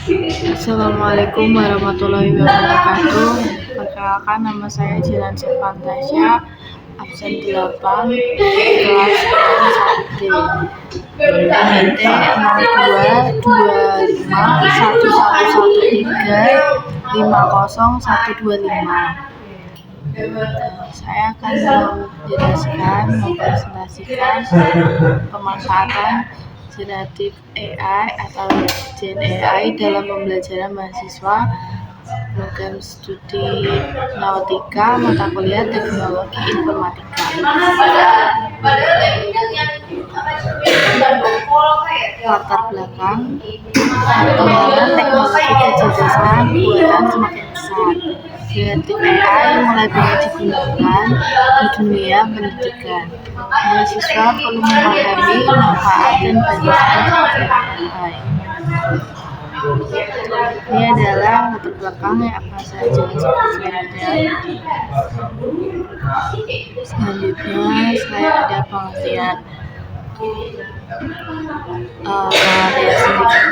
Assalamualaikum warahmatullahi wabarakatuh. Perkenalkan, nama saya Jilan Fantasya, absen 8, kelas 1D. NIT 62251113501225. Saya akan mempresentasikan pemanfaatan generatif AI atau Gen AI dalam pembelajaran mahasiswa program studi nautika mata kuliah teknologi informatika. Latar belakang perkembangan teknologi kecerdasan buatan semakin pesat. Generatif AI mulai banyak digunakan di dunia pendidikan. Mahasiswa perlu memahami manfaat dan banyaknya AI. Ini adalah latar belakang yang akan saya jelaskan selanjutnya. Saya ada pengertian.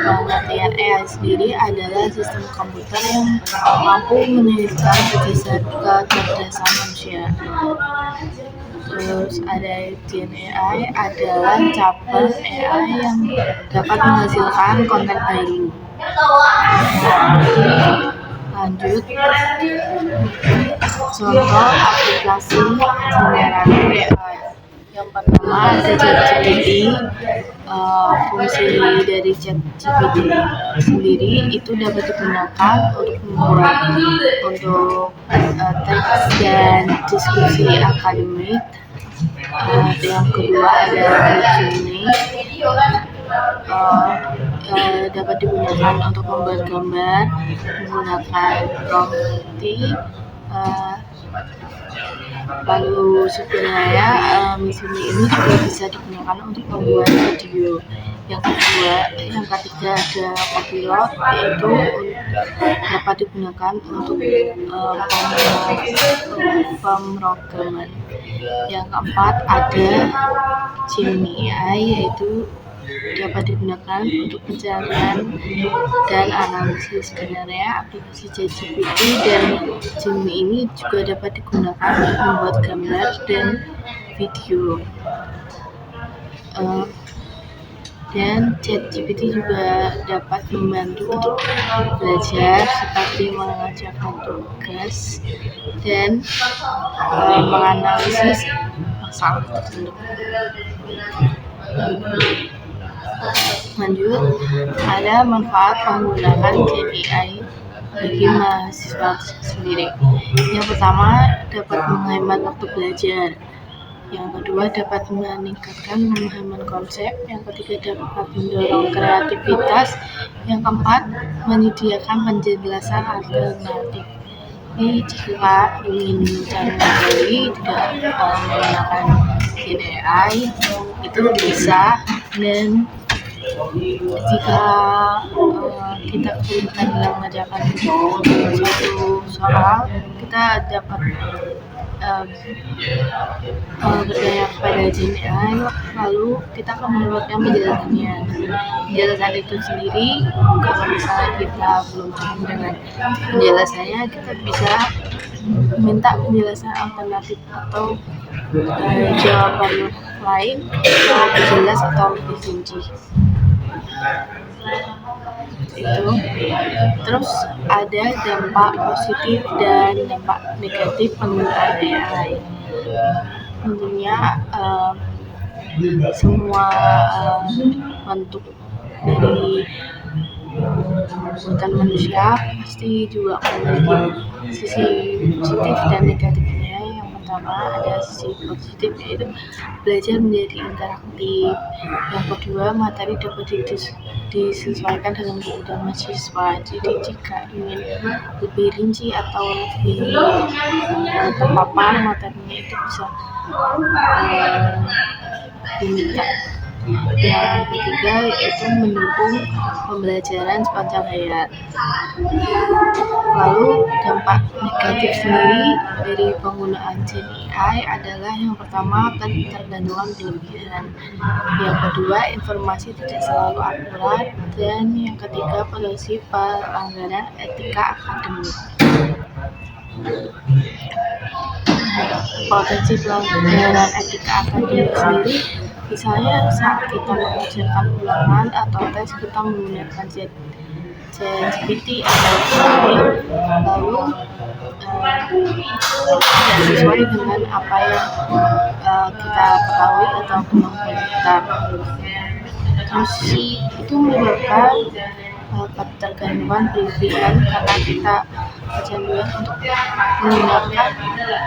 Pengertian AI sendiri adalah sistem komputer yang mampu meneliti kecerdasan manusia. Terus ada Gen AI adalah cabang AI yang dapat menghasilkan konten baru. Lanjut, contoh aplikasi generatif AI. Yang pertama ada ChatGPT. Fungsi dari ChatGPT sendiri itu dapat digunakan untuk membuat teks dan diskusi akademik. Yang kedua ada Midjourney. Dapat digunakan untuk membuat gambar menggunakan prompt. Lalu sebenarnya Midjourney ini juga bisa digunakan untuk membuat video. Yang ketiga ada Copilot, yaitu dapat digunakan untuk pemrograman. Yang keempat ada Gemini AI, yaitu dapat digunakan untuk pencarian dan analisis. Sebenarnya aplikasi ChatGPT dan Gemini ini juga dapat digunakan untuk membuat gambar dan video. Dan ChatGPT juga dapat membantu untuk belajar seperti mengerjakan tugas dan menganalisis masalah tertentu. Lanjut, ada manfaat menggunakan Gen AI bagi mahasiswa sendiri. Yang pertama, dapat menghemat waktu belajar. Yang kedua, dapat meningkatkan pemahaman konsep. Yang ketiga, dapat mendorong kreativitas. Yang keempat, menyediakan penjelasan alternatif. Ini jika ingin mencari materi tidak menggunakan Gen AI itu bisa, dan jika kita kesulitan dalam mengerjakan suatu soal, kita dapat bertanya kepada Gen AI, lalu kita akan menurutkan penjelasannya. Penjelasan itu sendiri, kalau misalnya kita belum paham dengan penjelasannya, kita bisa minta penjelasan alternatif atau jawaban lain yang lebih jelas atau lebih rinci. Itu. Terus ada dampak positif dan dampak negatif penggunaan AI. Tentunya semua bentuk dari buatan manusia pasti juga memiliki sisi positif dan negatifnya. Yang pertama ada sisi positif, yaitu belajar menjadi interaktif. Yang kedua, materi dapat disesuaikan dengan kebutuhan mahasiswa. Jadi jika ingin lebih rinci atau lebih terpapar materinya, itu bisa diminta Yang ketiga yaitu mendukung pembelajaran sepanjang hayat. Lalu dampak negatif sendiri dari penggunaan Gen AI adalah yang pertama ketergantungan berlebihan, yang kedua informasi tidak selalu akurat, dan yang ketiga potensi pelanggaran etika akademik. Potensi pelanggaran etika akademik sendiri misalnya saat kita mengerjakan ulangan atau tes kita menggunakan ChatGPT atau AI lalu tidak sesuai dengan apa yang kita ketahui atau kemampuan kita. Terus itu menyebabkan ketergantungan berlebihan karena kita kecanduan untuk menggunakan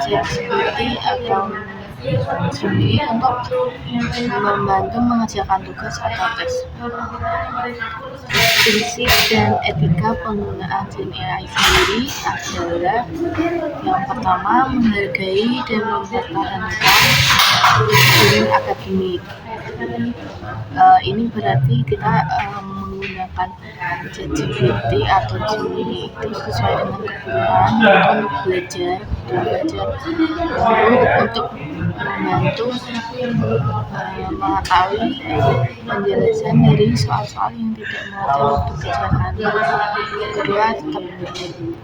ChatGPT atau Gemini untuk membantu mengerjakan tugas atau tes. Prinsip dan etika penggunaan Gen AI sendiri adalah yang pertama menghargai dan mempertahankan disiplin akademik. Ini berarti kita menggunakan ChatGPT atau Gemini itu sesuai dengan kebutuhan untuk belajar lalu untuk membantu mengetahui penjelasan dari soal-soal yang tidak mudah untuk dikerjakan.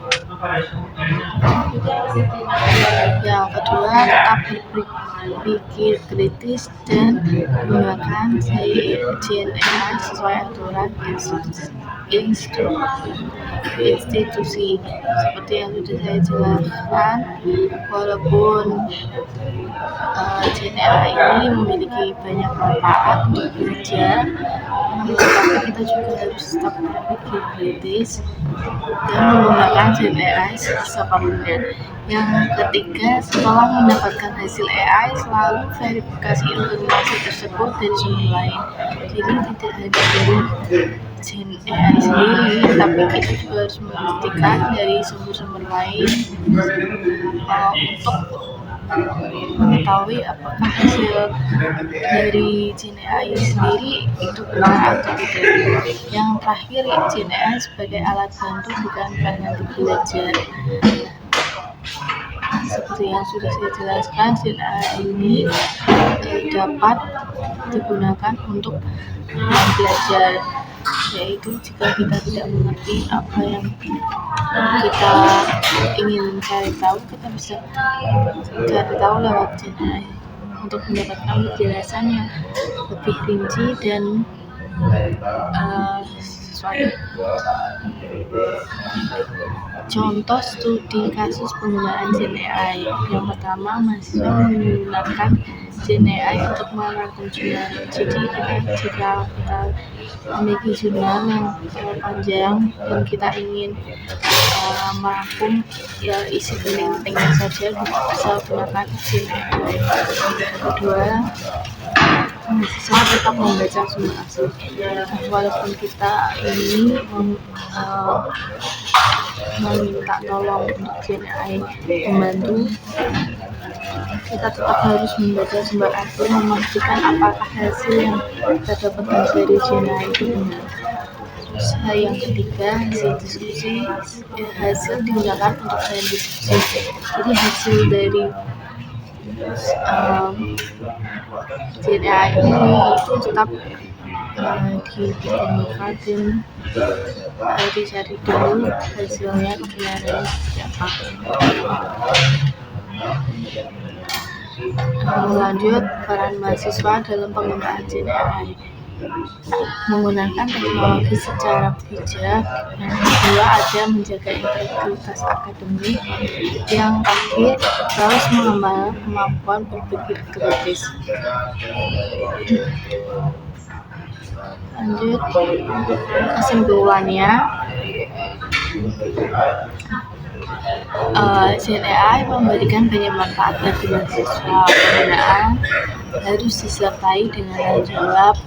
Kedua, tetap berpikir kritis dan menggunakan Gen AI sesuai aturan institusi seperti yang sudah saya jelaskan. Walaupun Gen AI ini memiliki banyak manfaat untuk belajar, tetapi kita juga harus tetap berpikir kritis dan menggunakan Gen AI seperlunya. Yang ketiga, setelah mendapatkan hasil AI, selalu verifikasi informasi tersebut dari sumber lain. Jadi tidak hanya dari Gen AI sendiri, tapi kita juga harus memastikan dari sumber-sumber lain untuk mengetahui apakah hasil dari Gen AI sendiri itu benar atau tidak. Yang terakhir, Gen AI sebagai alat bantu bukan pengganti belajar. Seperti yang sudah saya jelaskan, Gen AI ini dapat digunakan untuk belajar, yaitu jika kita tidak mengerti apa yang kita ingin cari tahu, kita bisa cari tahu lewat Gen AI untuk mendapatkan penjelasan yang lebih rinci dan sesuai. Contoh studi kasus penggunaan Gen AI. Yang pertama, mahasiswa menggunakan Gen AI untuk merangkum jurnal. Jadi jika kita memiliki jurnal yang terlalu panjang dan kita ingin merangkum isi penting-pentingnya saja, kita bisa gunakan Gen AI. Kedua, mahasiswa tetap membaca sumber asli. Walaupun kita ini meminta tolong untuk Gen AI membantu, kita tetap harus membaca sumber asli, memastikan apakah hasil yang kita dapatkan dari Gen AI itu benar. Terus yang ketiga, hasil digunakan untuk bahan diskusi. Jadi hasil dari Gen AI itu tetap ditemukan dan dicari dulu hasilnya kebenarannya seperti apa. Lanjut, peran mahasiswa dalam penggunaan Gen AI. Menggunakan teknologi secara bijak. Yang kedua, ada menjaga integritas akademik. Yang terakhir, terus mengembangkan kemampuan berpikir kritis. Lanjut, kesimpulannya, Gen AI memberikan banyak manfaat bagi mahasiswa. Penggunaan harus disertai dengan tanggung jawab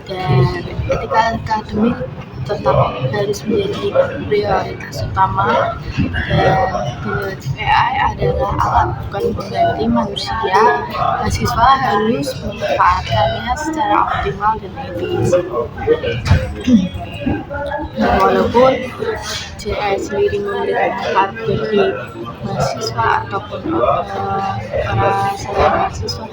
dan etika akademik tetap harus menjadi prioritas utama, dan generatif AI adalah alat bukan pengganti manusia. Mahasiswa harus memanfaatkannya secara optimal dan etis. Nah, walaupun AI sendiri memberikan manfaat bagi mahasiswa ataupun para siswa mahasiswa,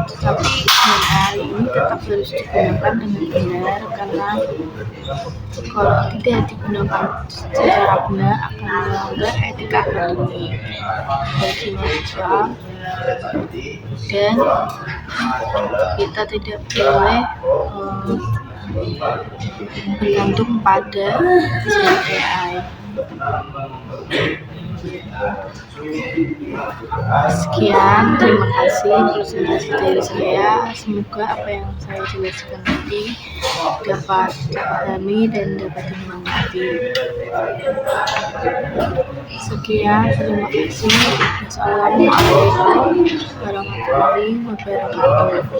tetapi AI ini tetap harus digunakan dengan benar, karena kalau tidak digunakan secara benar akan melanggar etika akademik bagi mahasiswa, dan kita tidak boleh bergantung pada AI. Sekian, terima kasih presentasi dari saya. Semoga apa yang saya jelaskan tadi dapat dipahami dan dapat dimengerti. Sekian, terima kasih. Wassalamualaikum warahmatullahi wabarakatuh.